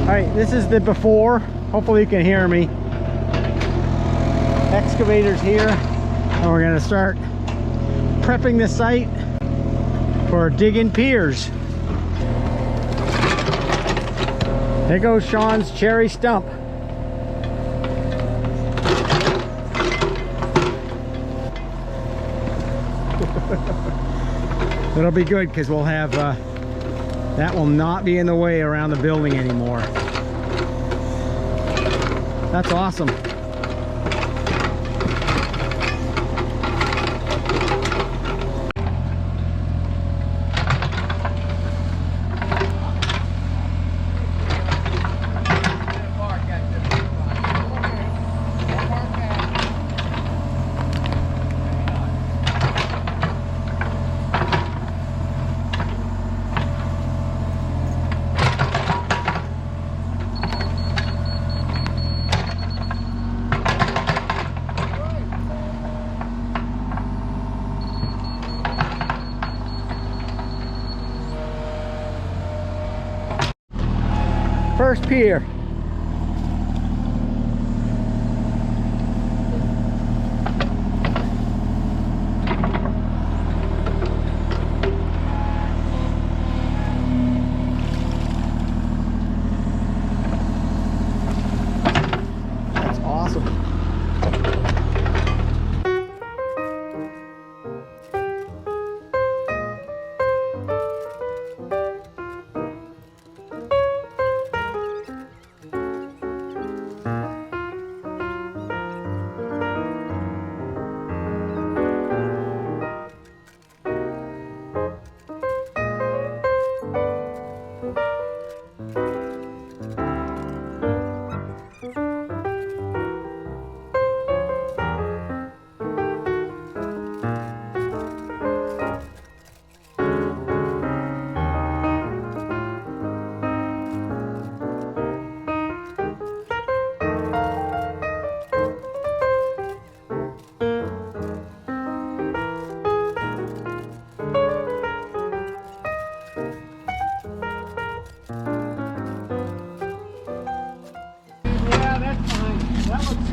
All right, this is the before. Hopefully you can hear me. Excavator's here, and we're gonna start prepping the site for digging piers. There goes Sean's cherry stump. It'll be good because we'll have that will not be in the way around the building anymore. That's awesome. First pier. That's awesome.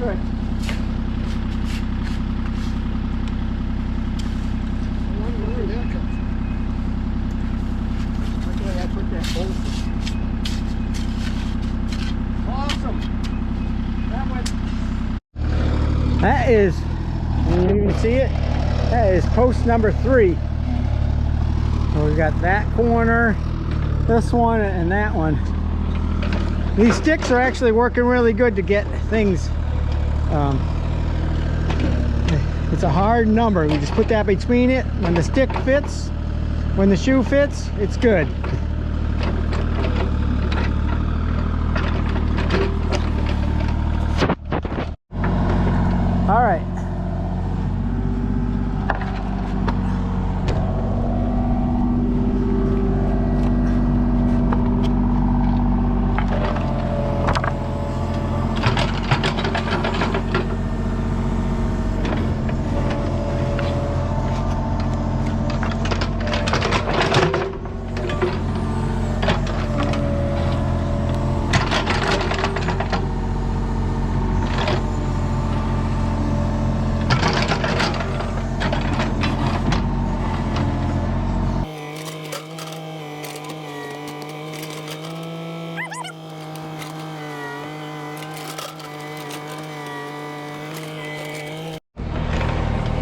Good. Awesome. That is, you can see it, that is post number 3. So we've got that corner, this one, and that one. These sticks are actually working really good to get things. It's a hard number. We just put that between it. When the stick fits, when the shoe fits, it's good. All right.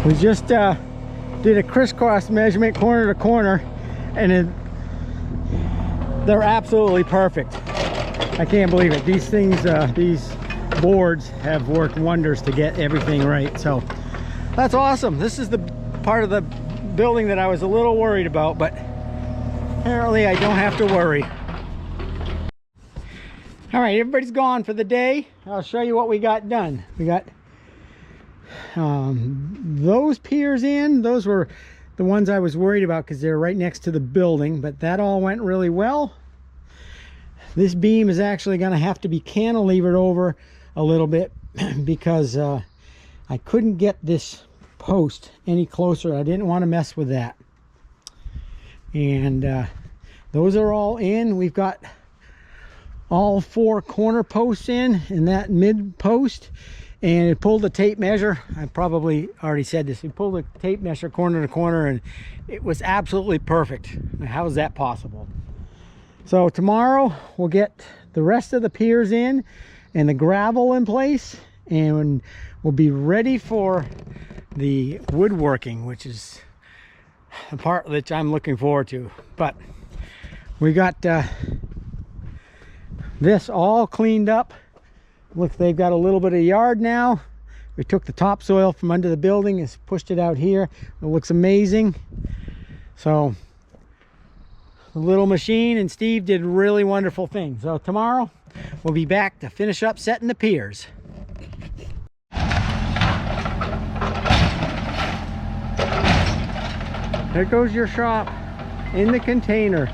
We just did a crisscross measurement corner to corner, and they're absolutely perfect. I can't believe it. These things, these boards have worked wonders to get everything right. So that's awesome. This is the part of the building that I was a little worried about, but apparently I don't have to worry. All right, everybody's gone for the day. I'll show you what we got done. We got those piers in. Those were the ones I was worried about because they're right next to the building, but that all went really well. This beam is actually going to have to be cantilevered over a little bit because I couldn't get this post any closer. I didn't want to mess with that. And those are all in. We've got all 4 corner posts in that mid post, and it pulled the tape measure. I probably already said this. We pulled the tape measure corner to corner, and it was absolutely perfect. How is that possible? So tomorrow we'll get the rest of the piers in and the gravel in place, and we'll be ready for the woodworking, which is the part which I'm looking forward to. But we got this all cleaned up. Looks they've got a little bit of yard now. We took the topsoil from under the building and pushed it out here. It looks amazing. So the little machine and Steve did really wonderful things. So tomorrow we'll be back to finish up setting the piers. There goes your shop in the container.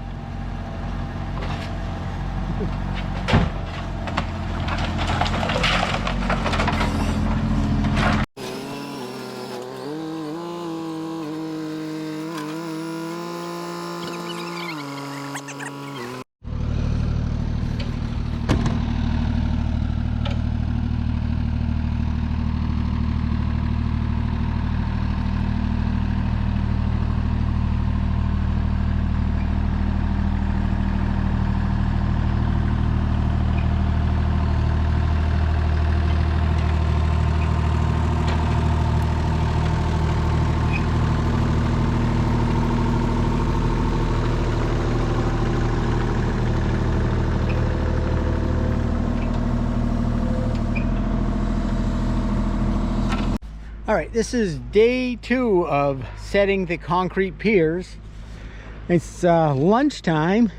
All right, this is day 2 of setting the concrete piers. It's lunchtime,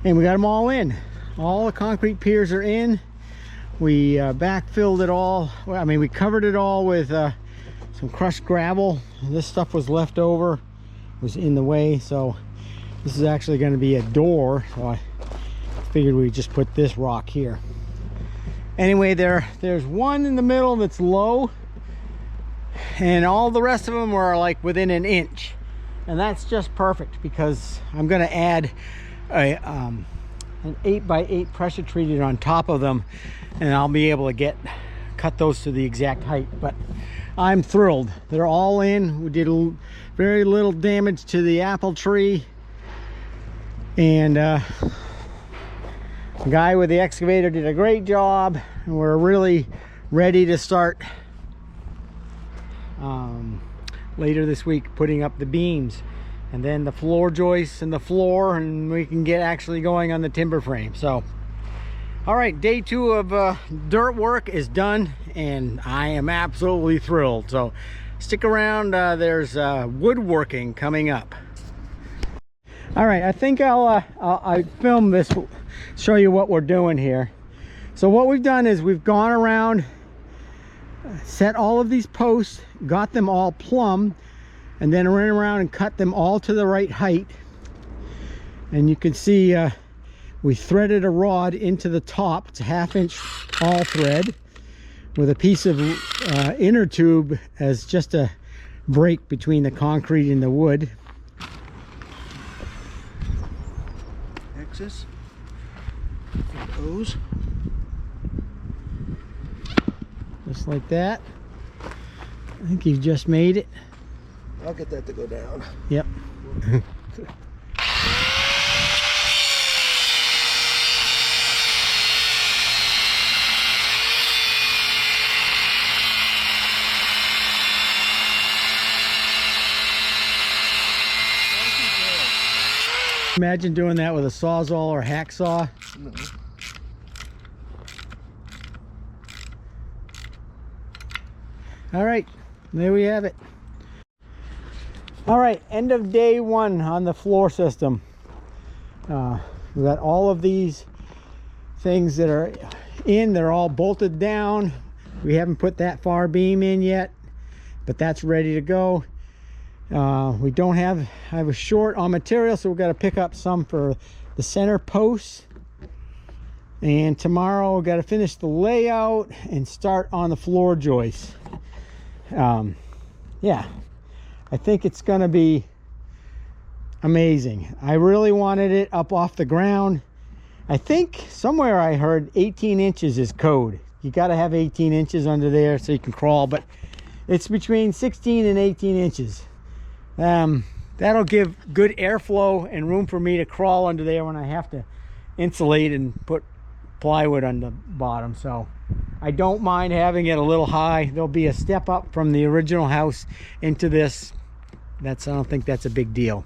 and we got them all in. All the concrete piers are in. We backfilled it all. Well, I mean, we covered it all with some crushed gravel. This stuff was left over, it was in the way, so this is actually going to be a door. So I figured we'd just put this rock here. Anyway, there's one in the middle that's low, and all the rest of them were like within an inch, and that's just perfect because I'm going to add an 8x8 pressure treated on top of them, and I'll be able to cut those to the exact height. But I'm thrilled. They're all in. We did very little damage to the apple tree, and the guy with the excavator did a great job, and we're really ready to start later this week putting up the beams, and then the floor joists and the floor, and we can get actually going on the timber frame. So all right, day 2 of dirt work is done, and I am absolutely thrilled. So stick around, there's woodworking coming up. All right, I think I'll film this, show you what we're doing here. So what we've done is we've gone around, set all of these posts, got them all plumb, and then ran around and cut them all to the right height. And you can see we threaded a rod into the top. It's a 1/2 inch all thread with a piece of inner tube as just a break between the concrete and the wood. Axis and O's. Just like that. I think you've just made it. I'll get that to go down. Yep. Imagine doing that with a sawzall or hacksaw. No. All right, there we have it. All right, end of day 1 on the floor system. We got all of these things that are in. They're all bolted down. We haven't put that far beam in yet, but that's ready to go. We don't have, I was short on material, so we've got to pick up some for the center posts. And tomorrow we've got to finish the layout and start on the floor joists. Yeah, I think it's going to be amazing. I really wanted it up off the ground, I think somewhere I heard 18 inches is code. You got to have 18 inches under there so you can crawl, but it's between 16 and 18 inches. That'll give good airflow and room for me to crawl under there when I have to insulate and put plywood on the bottom. So I don't mind having it a little high. There'll be a step up from the original house into this. I don't think that's a big deal.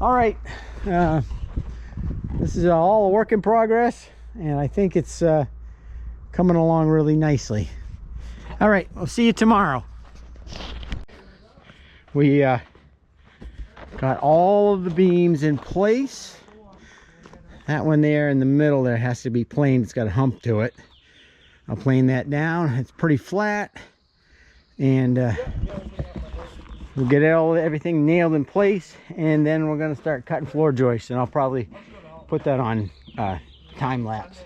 All right, this is all a work in progress, and I think it's coming along really nicely. All right, I'll see you tomorrow. We got all of the beams in place. That one there in the middle there has to be planed. It's got a hump to it. I'll plane that down. It's pretty flat, and we'll get everything nailed in place, and then we're going to start cutting floor joists, and I'll probably put that on time lapse.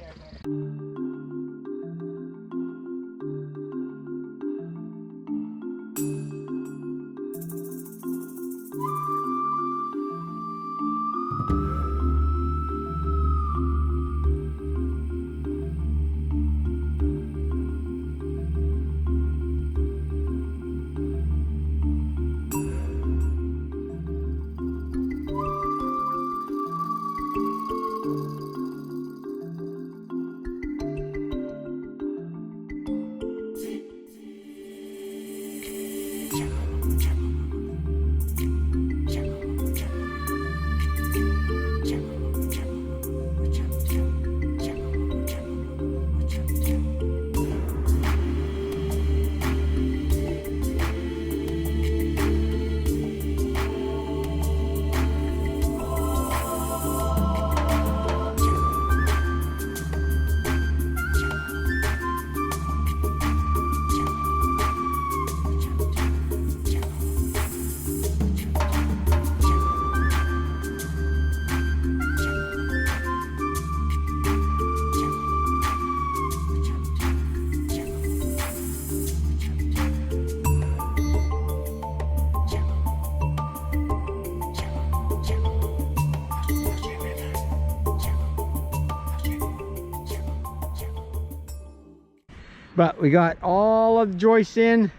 But we got all of the joists in,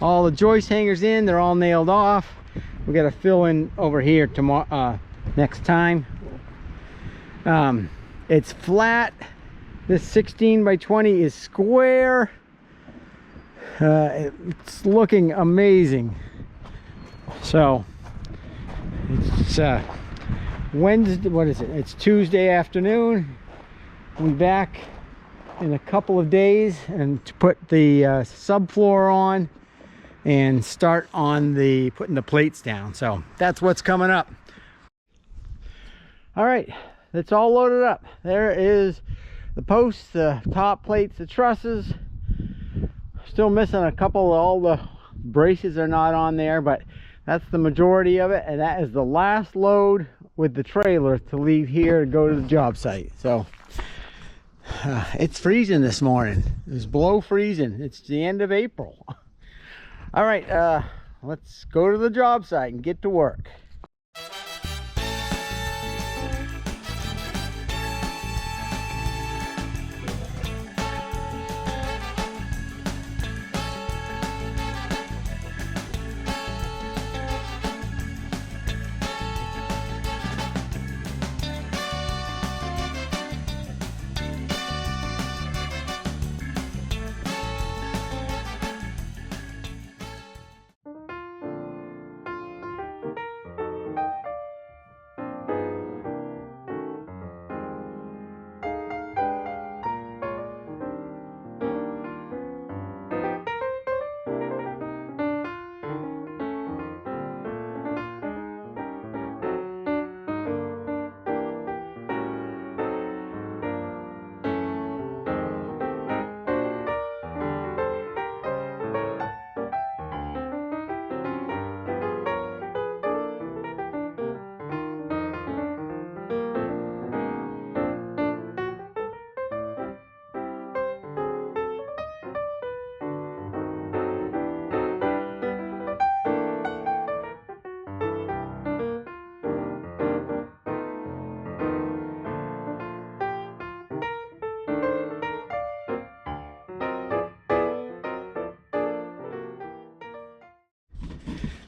all the joist hangers in. They're all nailed off. We got to fill in over here tomorrow, next time. It's flat. This 16 by 20 is square. It's looking amazing. So it's Wednesday. What is it? It's Tuesday afternoon. We'll be back in a couple of days and to put the subfloor on and start on putting the plates down. So that's what's coming up. All right, it's all loaded up. There is the posts, the top plates, the trusses. Still missing a couple. All the braces are not on there, but that's the majority of it, and that is the last load with the trailer to leave here to go to the job site. So it's freezing this morning. It's below freezing. It's the end of April. All right, let's go to the job site and get to work.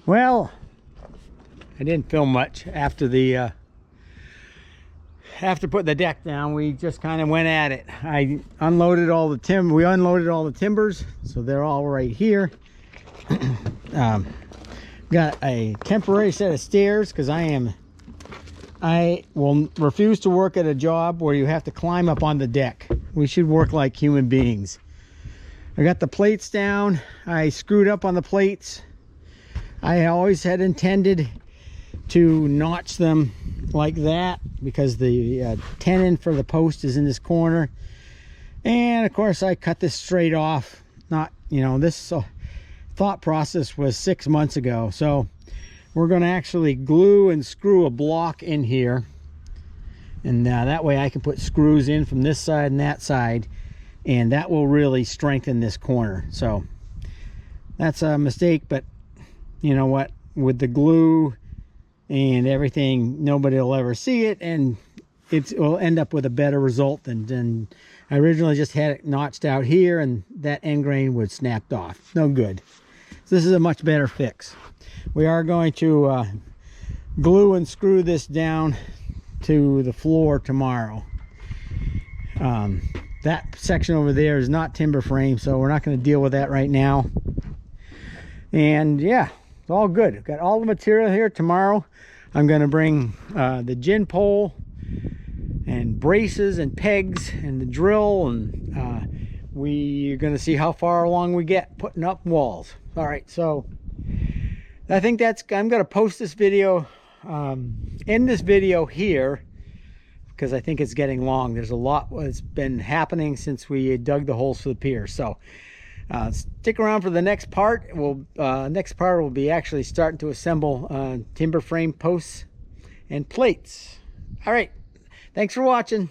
Well, I didn't film much after the after putting the deck down. We just kind of went at it. I unloaded all the timber. We unloaded all the timbers, so they're all right here. Got a temporary set of stairs because I will refuse to work at a job where you have to climb up on the deck. We should work like human beings. I got the plates down. I screwed up on the plates. I always had intended to notch them like that because the tenon for the post is in this corner. And of course I cut this straight off. Not, you know, this thought process was 6 months ago. So we're going to actually glue and screw a block in here, and that way I can put screws in from this side and that side, and that will really strengthen this corner. So that's a mistake, but you know what, with the glue and everything, nobody will ever see it, and it will end up with a better result than I originally just had it notched out here, and that end grain would snapped off. No good. So this is a much better fix. We are going to glue and screw this down to the floor tomorrow. That section over there is not timber frame, so we're not going to deal with that right now. And yeah, it's all good. I've got all the material here. Tomorrow I'm going to bring the gin pole and braces and pegs and the drill, and we're going to see how far along we get putting up walls. All right, so I think I'm going to post this video, end this video here, because I think it's getting long. There's a lot that's been happening since we dug the holes for the pier. So stick around for the next part. Next part will be actually starting to assemble timber frame posts and plates. All right, thanks for watching.